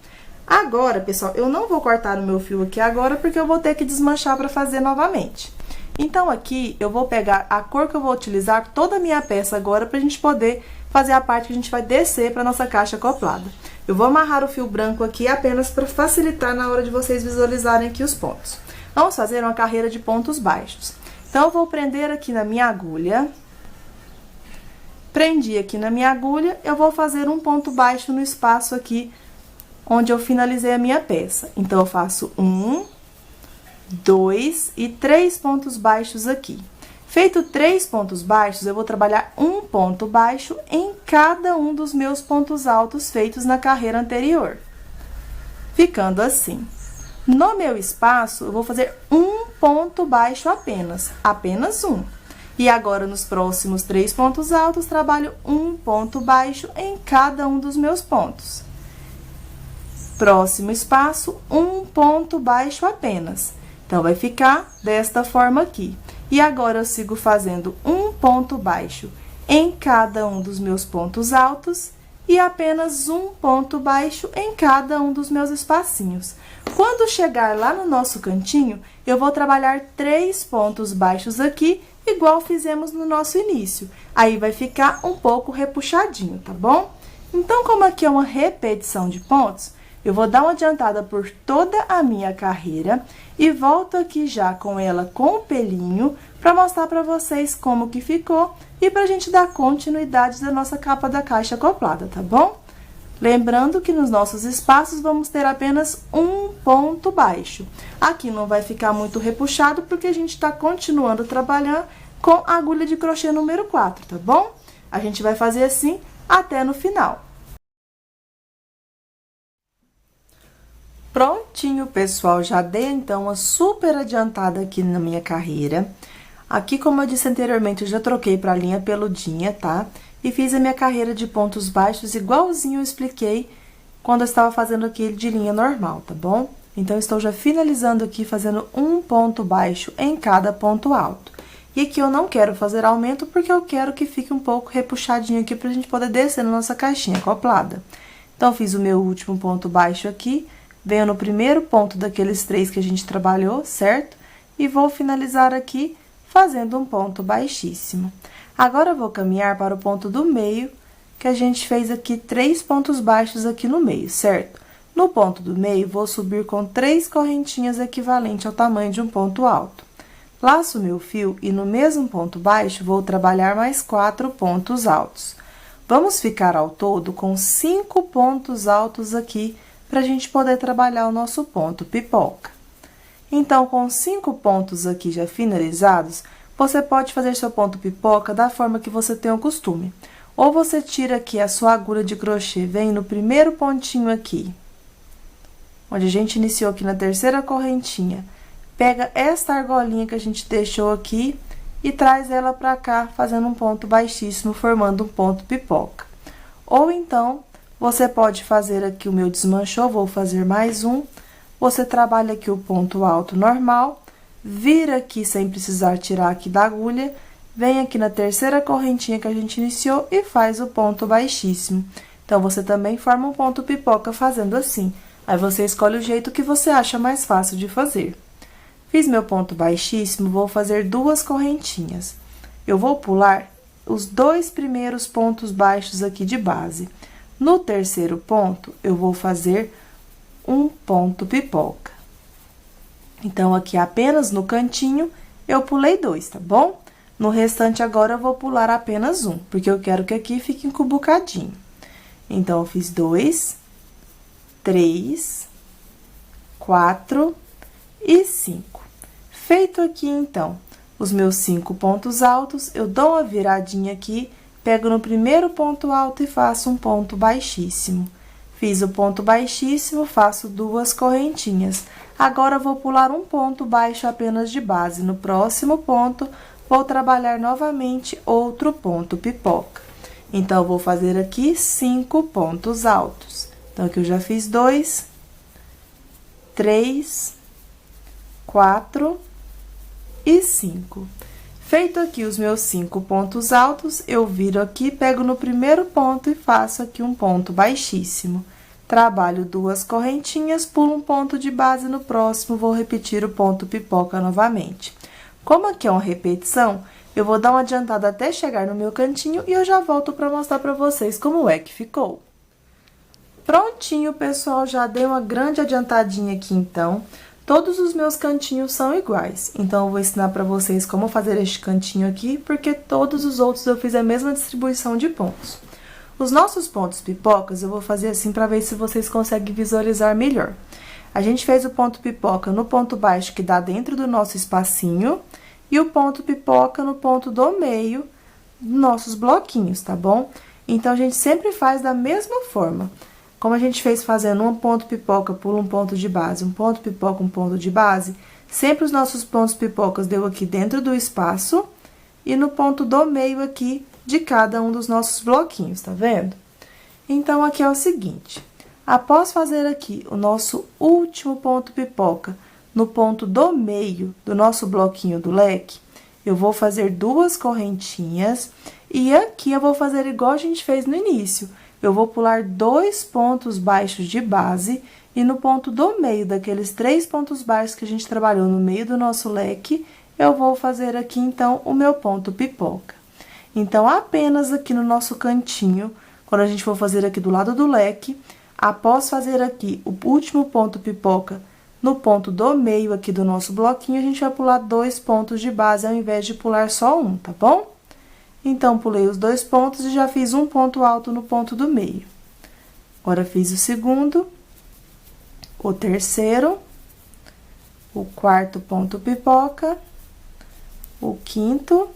Agora, pessoal, eu não vou cortar o meu fio aqui agora, porque eu vou ter que desmanchar pra fazer novamente. Então, aqui, eu vou pegar a cor que eu vou utilizar toda a minha peça agora, pra gente poder fazer a parte que a gente vai descer pra nossa caixa acoplada. Eu vou amarrar o fio branco aqui apenas para facilitar na hora de vocês visualizarem aqui os pontos. Vamos fazer uma carreira de pontos baixos. Então, eu vou prender aqui na minha agulha. Prendi aqui na minha agulha, eu vou fazer um ponto baixo no espaço aqui onde eu finalizei a minha peça. Então, eu faço 1, 2 e 3 pontos baixos aqui. Feito 3 pontos baixos, eu vou trabalhar um ponto baixo em cada um dos meus pontos altos feitos na carreira anterior. Ficando assim. No meu espaço, eu vou fazer um ponto baixo apenas um. E agora, nos próximos 3 pontos altos, trabalho um ponto baixo em cada um dos meus pontos. Próximo espaço, um ponto baixo apenas. Então, vai ficar desta forma aqui. E agora, eu sigo fazendo um ponto baixo em cada um dos meus pontos altos e apenas um ponto baixo em cada um dos meus espacinhos. Quando chegar lá no nosso cantinho, eu vou trabalhar 3 pontos baixos aqui, igual fizemos no nosso início. Aí, vai ficar um pouco repuxadinho, tá bom? Então, como aqui é uma repetição de pontos, eu vou dar uma adiantada por toda a minha carreira e volto aqui já com ela com o pelinho para mostrar para vocês como que ficou e pra gente dar continuidade da nossa capa da caixa acoplada, tá bom? Lembrando que nos nossos espaços vamos ter apenas um ponto baixo. Aqui não vai ficar muito repuxado porque a gente tá continuando trabalhando com a agulha de crochê número 4, tá bom? A gente vai fazer assim até no final. Prontinho, pessoal, já dei, então, uma super adiantada aqui na minha carreira. Aqui, como eu disse anteriormente, eu já troquei pra linha peludinha, tá? E fiz a minha carreira de pontos baixos igualzinho eu expliquei quando eu estava fazendo aqui de linha normal, tá bom? Então, estou já finalizando aqui, fazendo um ponto baixo em cada ponto alto. E aqui eu não quero fazer aumento, porque eu quero que fique um pouco repuxadinho aqui pra gente poder descer na nossa caixinha acoplada. Então, fiz o meu último ponto baixo aqui. Venho no primeiro ponto daqueles 3 que a gente trabalhou, certo? E vou finalizar aqui fazendo um ponto baixíssimo. Agora, eu vou caminhar para o ponto do meio, que a gente fez aqui 3 pontos baixos aqui no meio, certo? No ponto do meio, vou subir com 3 correntinhas equivalentes ao tamanho de um ponto alto. Laço meu fio e no mesmo ponto baixo, vou trabalhar mais 4 pontos altos. Vamos ficar ao todo com 5 pontos altos aqui, para a gente poder trabalhar o nosso ponto pipoca. Então, com 5 pontos aqui já finalizados, você pode fazer seu ponto pipoca da forma que você tem o costume. Ou você tira aqui a sua agulha de crochê, vem no primeiro pontinho aqui, onde a gente iniciou aqui na terceira correntinha, pega esta argolinha que a gente deixou aqui e traz ela pra cá, fazendo um ponto baixíssimo, formando um ponto pipoca. Ou então, você pode fazer aqui o meu desmanchou, vou fazer mais um. Você trabalha aqui o ponto alto normal, vira aqui sem precisar tirar aqui da agulha, vem aqui na terceira correntinha que a gente iniciou e faz o ponto baixíssimo. Então, você também forma um ponto pipoca fazendo assim. Aí, você escolhe o jeito que você acha mais fácil de fazer. Fiz meu ponto baixíssimo, vou fazer 2 correntinhas. Eu vou pular os 2 primeiros pontos baixos aqui de base. No terceiro ponto, eu vou fazer um ponto pipoca. Então, aqui apenas no cantinho, eu pulei 2, tá bom? No restante, agora, eu vou pular apenas um, porque eu quero que aqui fique encubucadinho. Então, eu fiz 2, 3, 4 e 5. Feito aqui, então, os meus 5 pontos altos, eu dou uma viradinha aqui, pego no primeiro ponto alto e faço um ponto baixíssimo. Fiz o ponto baixíssimo, faço 2 correntinhas. Agora, vou pular um ponto baixo apenas de base. No próximo ponto, vou trabalhar novamente outro ponto pipoca. Então, eu vou fazer aqui 5 pontos altos. Então, aqui eu já fiz 2, 3, 4 e 5. Feito aqui os meus 5 pontos altos, eu viro aqui, pego no primeiro ponto e faço aqui um ponto baixíssimo. Trabalho 2 correntinhas, pulo um ponto de base, no próximo vou repetir o ponto pipoca novamente. Como aqui é uma repetição, eu vou dar uma adiantada até chegar no meu cantinho e eu já volto para mostrar para vocês como é que ficou. Prontinho, pessoal, já dei uma grande adiantadinha aqui, então. Todos os meus cantinhos são iguais, então eu vou ensinar para vocês como fazer este cantinho aqui, porque todos os outros eu fiz a mesma distribuição de pontos. Os nossos pontos pipocas, eu vou fazer assim para ver se vocês conseguem visualizar melhor. A gente fez o ponto pipoca no ponto baixo que dá dentro do nosso espacinho, e o ponto pipoca no ponto do meio dos nossos bloquinhos, tá bom? Então, a gente sempre faz da mesma forma. Como a gente fez fazendo um ponto pipoca, pula um ponto de base, um ponto pipoca, um ponto de base, sempre os nossos pontos pipocas deu aqui dentro do espaço e no ponto do meio aqui de cada um dos nossos bloquinhos, tá vendo? Então, aqui é o seguinte, após fazer aqui o nosso último ponto pipoca no ponto do meio do nosso bloquinho do leque, eu vou fazer 2 correntinhas e aqui eu vou fazer igual a gente fez no início. Eu vou pular 2 pontos baixos de base e no ponto do meio daqueles 3 pontos baixos que a gente trabalhou no meio do nosso leque, eu vou fazer aqui, então, o meu ponto pipoca. Então, apenas aqui no nosso cantinho, quando a gente for fazer aqui do lado do leque, após fazer aqui o último ponto pipoca no ponto do meio aqui do nosso bloquinho, a gente vai pular 2 pontos de base ao invés de pular só um, tá bom? Então, pulei os 2 pontos e já fiz um ponto alto no ponto do meio. Agora, fiz o segundo, o terceiro, o quarto ponto pipoca, o quinto,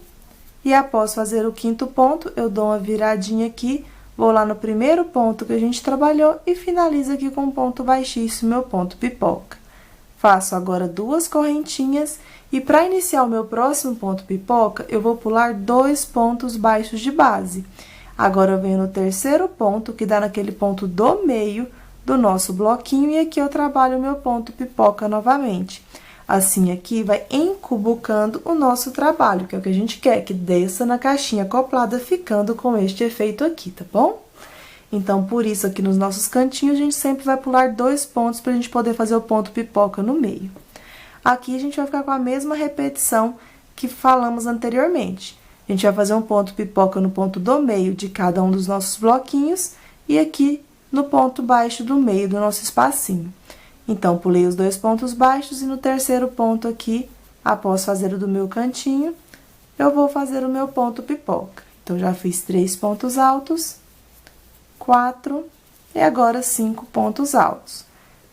e após fazer o quinto ponto, eu dou uma viradinha aqui, vou lá no primeiro ponto que a gente trabalhou e finalizo aqui com um ponto baixíssimo, meu ponto pipoca. Faço agora 2 correntinhas e para iniciar o meu próximo ponto pipoca, eu vou pular 2 pontos baixos de base. Agora, eu venho no terceiro ponto, que dá naquele ponto do meio do nosso bloquinho, e aqui eu trabalho o meu ponto pipoca novamente. Assim, aqui vai encubucando o nosso trabalho, que é o que a gente quer, que desça na caixinha acoplada, ficando com este efeito aqui, tá bom? Então, por isso, aqui nos nossos cantinhos, a gente sempre vai pular 2 pontos pra gente poder fazer o ponto pipoca no meio. Aqui, a gente vai ficar com a mesma repetição que falamos anteriormente. A gente vai fazer um ponto pipoca no ponto do meio de cada um dos nossos bloquinhos e aqui no ponto baixo do meio do nosso espacinho. Então, pulei os 2 pontos baixos e no terceiro ponto aqui, após fazer o do meu cantinho, eu vou fazer o meu ponto pipoca. Então, já fiz 3 pontos altos, 4 e agora 5 pontos altos.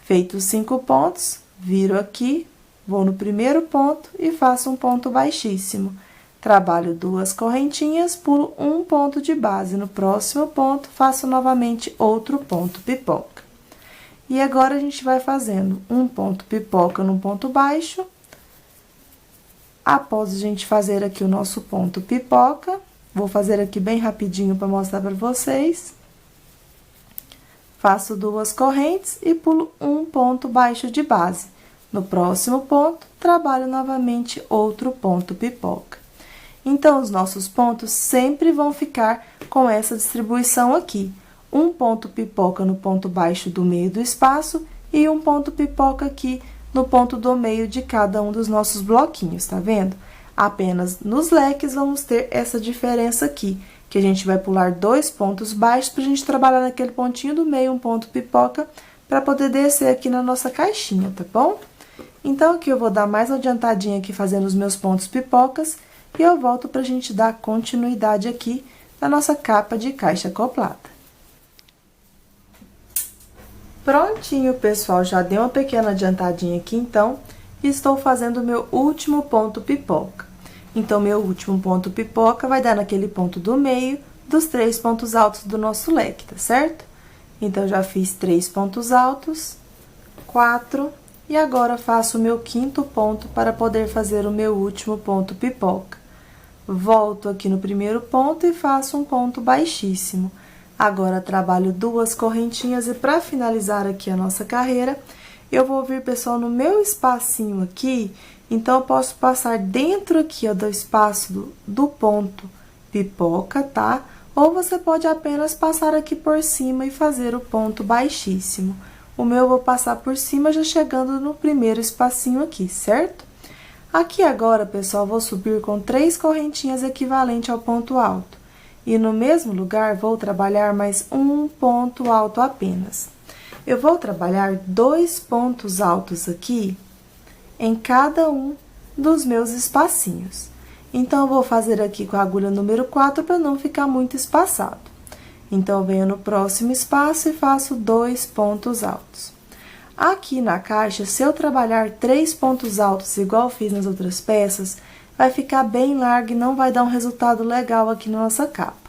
Feitos 5 pontos, viro aqui, vou no primeiro ponto e faço um ponto baixíssimo. Trabalho 2 correntinhas, pulo um ponto de base. No próximo ponto, faço novamente outro ponto pipoca. E agora, a gente vai fazendo um ponto pipoca no ponto baixo. Após a gente fazer aqui o nosso ponto pipoca, vou fazer aqui bem rapidinho para mostrar para vocês. Faço 2 correntes e pulo um ponto baixo de base. No próximo ponto, trabalho novamente outro ponto pipoca. Então, os nossos pontos sempre vão ficar com essa distribuição aqui. Um ponto pipoca no ponto baixo do meio do espaço e um ponto pipoca aqui no ponto do meio de cada um dos nossos bloquinhos, tá vendo? Apenas nos leques vamos ter essa diferença aqui, que a gente vai pular 2 pontos baixos pra gente trabalhar naquele pontinho do meio, um ponto pipoca, pra poder descer aqui na nossa caixinha, tá bom? Então, aqui eu vou dar mais uma adiantadinha aqui fazendo os meus pontos pipocas e eu volto pra gente dar continuidade aqui na nossa capa de caixa acoplada. Prontinho, pessoal, já dei uma pequena adiantadinha aqui, então, e estou fazendo o meu último ponto pipoca. Então, meu último ponto pipoca vai dar naquele ponto do meio dos 3 pontos altos do nosso leque, tá certo? Então, já fiz 3 pontos altos, 4, e agora faço o meu 5º ponto para poder fazer o meu último ponto pipoca. Volto aqui no primeiro ponto e faço um ponto baixíssimo. Agora, trabalho 2 correntinhas e para finalizar aqui a nossa carreira, eu vou vir, pessoal, no meu espacinho aqui, então, eu posso passar dentro aqui, ó, do espaço do ponto pipoca, tá? Ou você pode apenas passar aqui por cima e fazer o ponto baixíssimo. O meu eu vou passar por cima, já chegando no primeiro espacinho aqui, certo? Aqui agora, pessoal, vou subir com 3 correntinhas equivalente ao ponto alto. E no mesmo lugar, vou trabalhar mais um ponto alto apenas. Eu vou trabalhar 2 pontos altos aqui em cada um dos meus espacinhos. Então, eu vou fazer aqui com a agulha número 4 para não ficar muito espaçado. Então, eu venho no próximo espaço e faço 2 pontos altos. Aqui na caixa, se eu trabalhar 3 pontos altos igual eu fiz nas outras peças, vai ficar bem largo e não vai dar um resultado legal aqui na nossa capa.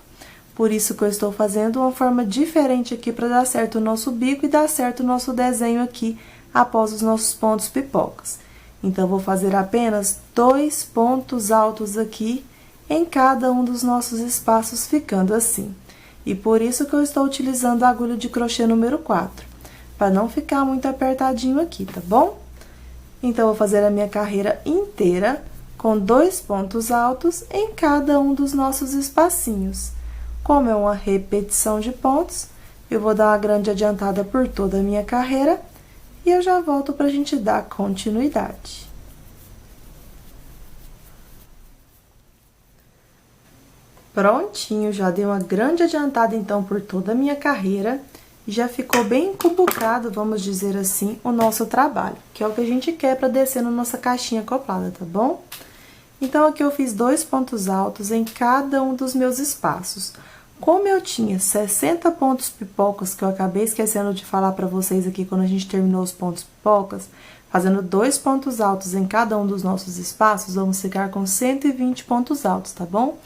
Por isso que eu estou fazendo uma forma diferente aqui para dar certo o nosso bico e dar certo o nosso desenho aqui após os nossos pontos pipocas. Então, eu vou fazer apenas 2 pontos altos aqui em cada um dos nossos espaços, ficando assim. E por isso que eu estou utilizando a agulha de crochê número 4, para não ficar muito apertadinho aqui, tá bom? Então, eu vou fazer a minha carreira inteira com 2 pontos altos em cada um dos nossos espacinhos. Como é uma repetição de pontos, eu vou dar uma grande adiantada por toda a minha carreira e eu já volto pra gente dar continuidade. Prontinho, já dei uma grande adiantada, então, por toda a minha carreira. E já ficou bem encubucado, vamos dizer assim, o nosso trabalho, que é o que a gente quer para descer na nossa caixinha acoplada, tá bom? Então, aqui eu fiz 2 pontos altos em cada um dos meus espaços. Como eu tinha 60 pontos pipocas, que eu acabei esquecendo de falar para vocês aqui quando a gente terminou os pontos pipocas, fazendo 2 pontos altos em cada um dos nossos espaços, vamos ficar com 120 pontos altos, tá bom?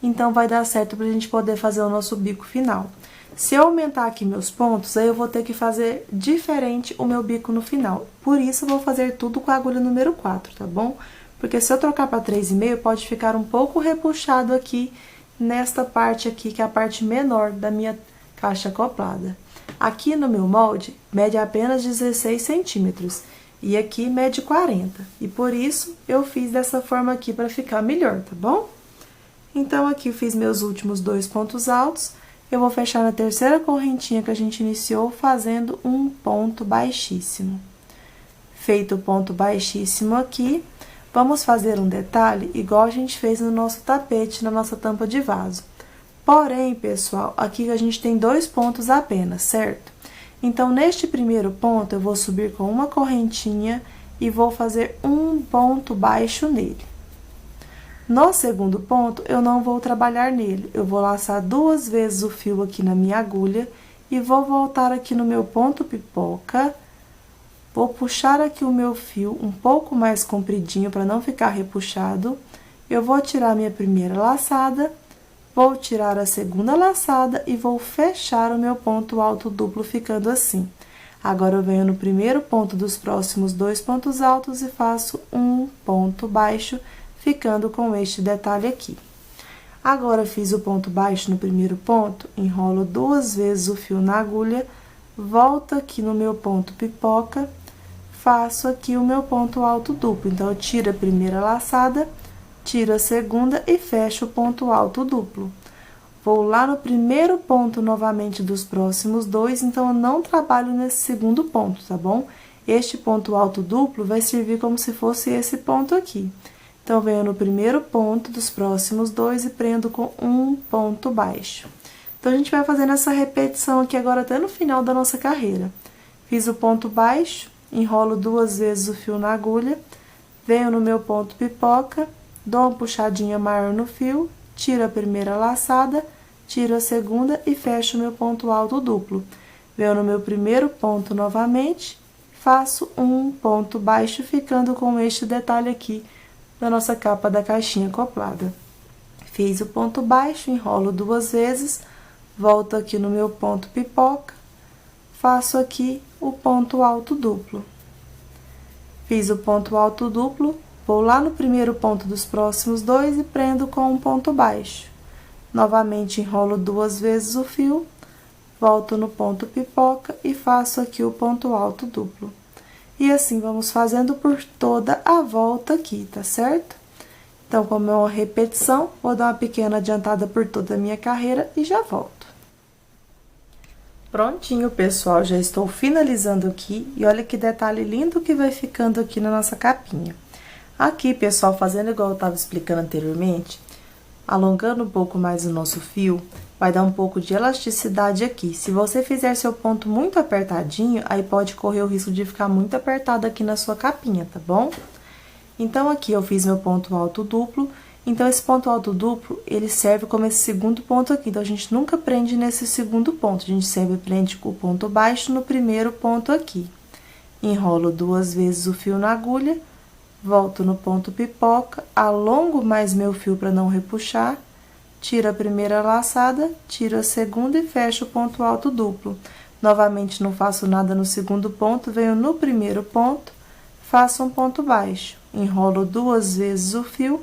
Então, vai dar certo pra gente poder fazer o nosso bico final. Se eu aumentar aqui meus pontos, aí eu vou ter que fazer diferente o meu bico no final. Por isso, eu vou fazer tudo com a agulha número 4, tá bom? Porque se eu trocar para 3,5, pode ficar um pouco repuxado aqui nesta parte aqui, que é a parte menor da minha caixa acoplada. Aqui no meu molde, mede apenas 16 centímetros. E aqui mede 40. E por isso, eu fiz dessa forma aqui para ficar melhor, tá bom? Então, aqui eu fiz meus últimos 2 pontos altos. Eu vou fechar na terceira correntinha que a gente iniciou, fazendo um ponto baixíssimo. Feito o ponto baixíssimo aqui, vamos fazer um detalhe igual a gente fez no nosso tapete, na nossa tampa de vaso. Porém, pessoal, aqui a gente tem 2 pontos apenas, certo? Então, neste primeiro ponto, eu vou subir com uma correntinha e vou fazer um ponto baixo nele. No segundo ponto, eu não vou trabalhar nele, eu vou laçar 2 vezes o fio aqui na minha agulha e vou voltar aqui no meu ponto pipoca. Vou puxar aqui o meu fio um pouco mais compridinho para não ficar repuxado. Eu vou tirar a minha primeira laçada, vou tirar a segunda laçada e vou fechar o meu ponto alto duplo, ficando assim. Agora, eu venho no primeiro ponto dos próximos 2 pontos altos e faço um ponto baixo, ficando com este detalhe aqui. Agora, fiz o ponto baixo no primeiro ponto, enrolo 2 vezes o fio na agulha, volto aqui no meu ponto pipoca, faço aqui o meu ponto alto duplo. Então, eu tiro a primeira laçada, tiro a segunda e fecho o ponto alto duplo. Vou lá no primeiro ponto novamente dos próximos 2, então, eu não trabalho nesse segundo ponto, tá bom? Este ponto alto duplo vai servir como se fosse esse ponto aqui. Então, venho no primeiro ponto dos próximos 2 e prendo com um ponto baixo. Então, a gente vai fazendo essa repetição aqui agora até no final da nossa carreira. Fiz o ponto baixo, enrolo 2 vezes o fio na agulha, venho no meu ponto pipoca, dou uma puxadinha maior no fio, tiro a primeira laçada, tiro a segunda e fecho o meu ponto alto duplo. venho no meu primeiro ponto novamente, faço um ponto baixo, ficando com este detalhe aqui da nossa capa da caixinha acoplada. Fiz o ponto baixo, enrolo 2 vezes, volto aqui no meu ponto pipoca, faço aqui o ponto alto duplo. Fiz o ponto alto duplo, vou lá no primeiro ponto dos próximos 2 e prendo com um ponto baixo. Novamente, enrolo 2 vezes o fio, volto no ponto pipoca e faço aqui o ponto alto duplo. E assim, vamos fazendo por toda a volta aqui, tá certo? Então, como é uma repetição, vou dar uma pequena adiantada por toda a minha carreira e já volto. Prontinho, pessoal, já estou finalizando aqui e olha que detalhe lindo que vai ficando aqui na nossa capinha. Aqui, pessoal, fazendo igual eu estava explicando anteriormente, alongando um pouco mais o nosso fio, vai dar um pouco de elasticidade aqui. Se você fizer seu ponto muito apertadinho, aí pode correr o risco de ficar muito apertado aqui na sua capinha, tá bom? Então, aqui eu fiz meu ponto alto duplo. Então, esse ponto alto duplo, ele serve como esse segundo ponto aqui. Então, a gente nunca prende nesse segundo ponto. A gente sempre prende com o ponto baixo no primeiro ponto aqui. Enrolo 2 vezes o fio na agulha, volto no ponto pipoca, alongo mais meu fio para não repuxar, tiro a primeira laçada, tiro a segunda e fecho o ponto alto duplo. Novamente, não faço nada no segundo ponto, venho no primeiro ponto, faço um ponto baixo, enrolo 2 vezes o fio,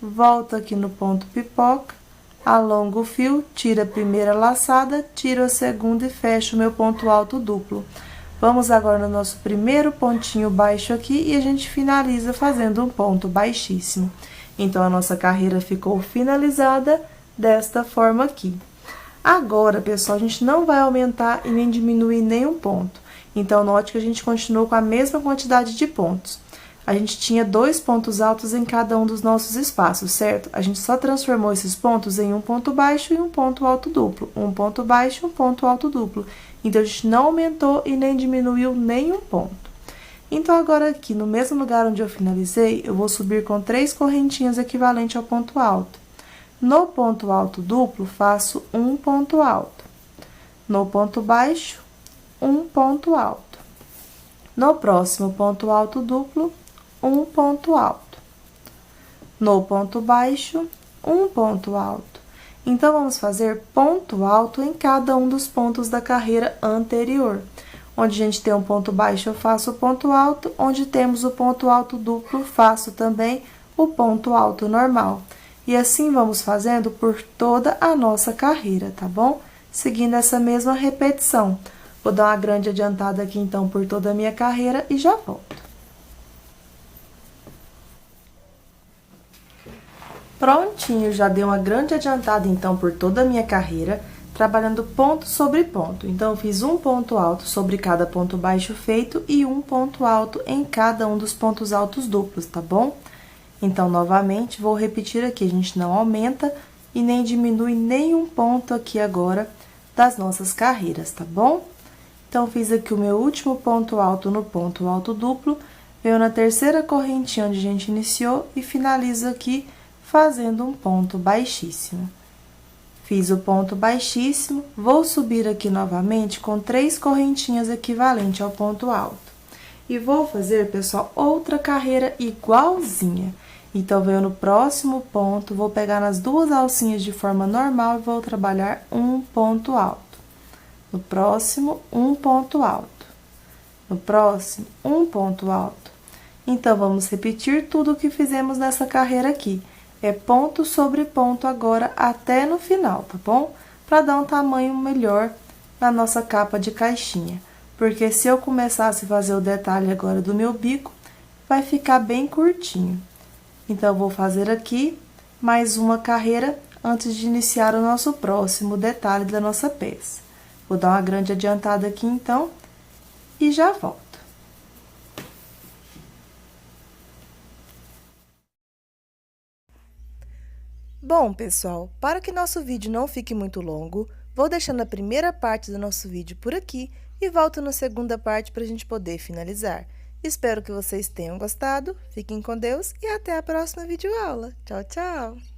volto aqui no ponto pipoca, alongo o fio, tiro a primeira laçada, tiro a segunda e fecho meu ponto alto duplo. Vamos agora no nosso primeiro pontinho baixo aqui e a gente finaliza fazendo um ponto baixíssimo. Então, a nossa carreira ficou finalizada desta forma aqui. Agora, pessoal, a gente não vai aumentar e nem diminuir nenhum ponto. Então, note que a gente continuou com a mesma quantidade de pontos. A gente tinha 2 pontos altos em cada um dos nossos espaços, certo? A gente só transformou esses pontos em um ponto baixo e um ponto alto duplo. Um ponto baixo e um ponto alto duplo. Então, a gente não aumentou e nem diminuiu nenhum ponto. Então, agora aqui, no mesmo lugar onde eu finalizei, eu vou subir com 3 correntinhas equivalente ao ponto alto. No ponto alto duplo, faço um ponto alto. No ponto baixo, um ponto alto. No próximo ponto alto duplo, um ponto alto. No ponto baixo, um ponto alto. Então, vamos fazer ponto alto em cada um dos pontos da carreira anterior. Onde a gente tem um ponto baixo, eu faço o ponto alto. Onde temos o ponto alto duplo, faço também o ponto alto normal. E assim, vamos fazendo por toda a nossa carreira, tá bom? Seguindo essa mesma repetição. Vou dar uma grande adiantada aqui, então, por toda a minha carreira e já volto. Prontinho, já dei uma grande adiantada, então, por toda a minha carreira, trabalhando ponto sobre ponto. Então, eu fiz um ponto alto sobre cada ponto baixo feito e um ponto alto em cada um dos pontos altos duplos, tá bom? Então, novamente, vou repetir aqui, a gente não aumenta e nem diminui nenhum ponto aqui agora das nossas carreiras, tá bom? Então, fiz aqui o meu último ponto alto no ponto alto duplo, venho na terceira correntinha onde a gente iniciou e finalizo aqui fazendo um ponto baixíssimo. Fiz o ponto baixíssimo, vou subir aqui novamente com 3 correntinhas equivalente ao ponto alto. E vou fazer, pessoal, outra carreira igualzinha. Então, venho no próximo ponto, vou pegar nas 2 alcinhas de forma normal e vou trabalhar um ponto alto. No próximo, um ponto alto. No próximo, um ponto alto. Então, vamos repetir tudo o que fizemos nessa carreira aqui. É ponto sobre ponto agora até no final, tá bom? Para dar um tamanho melhor na nossa capa de caixinha. Porque se eu começasse a fazer o detalhe agora do meu bico, vai ficar bem curtinho. Então, eu vou fazer aqui mais uma carreira antes de iniciar o nosso próximo detalhe da nossa peça. Vou dar uma grande adiantada aqui, então, e já volto. Bom, pessoal, para que nosso vídeo não fique muito longo, vou deixando a primeira parte do nosso vídeo por aqui e volto na segunda parte para a gente poder finalizar. Espero que vocês tenham gostado, fiquem com Deus e até a próxima videoaula. Tchau, tchau!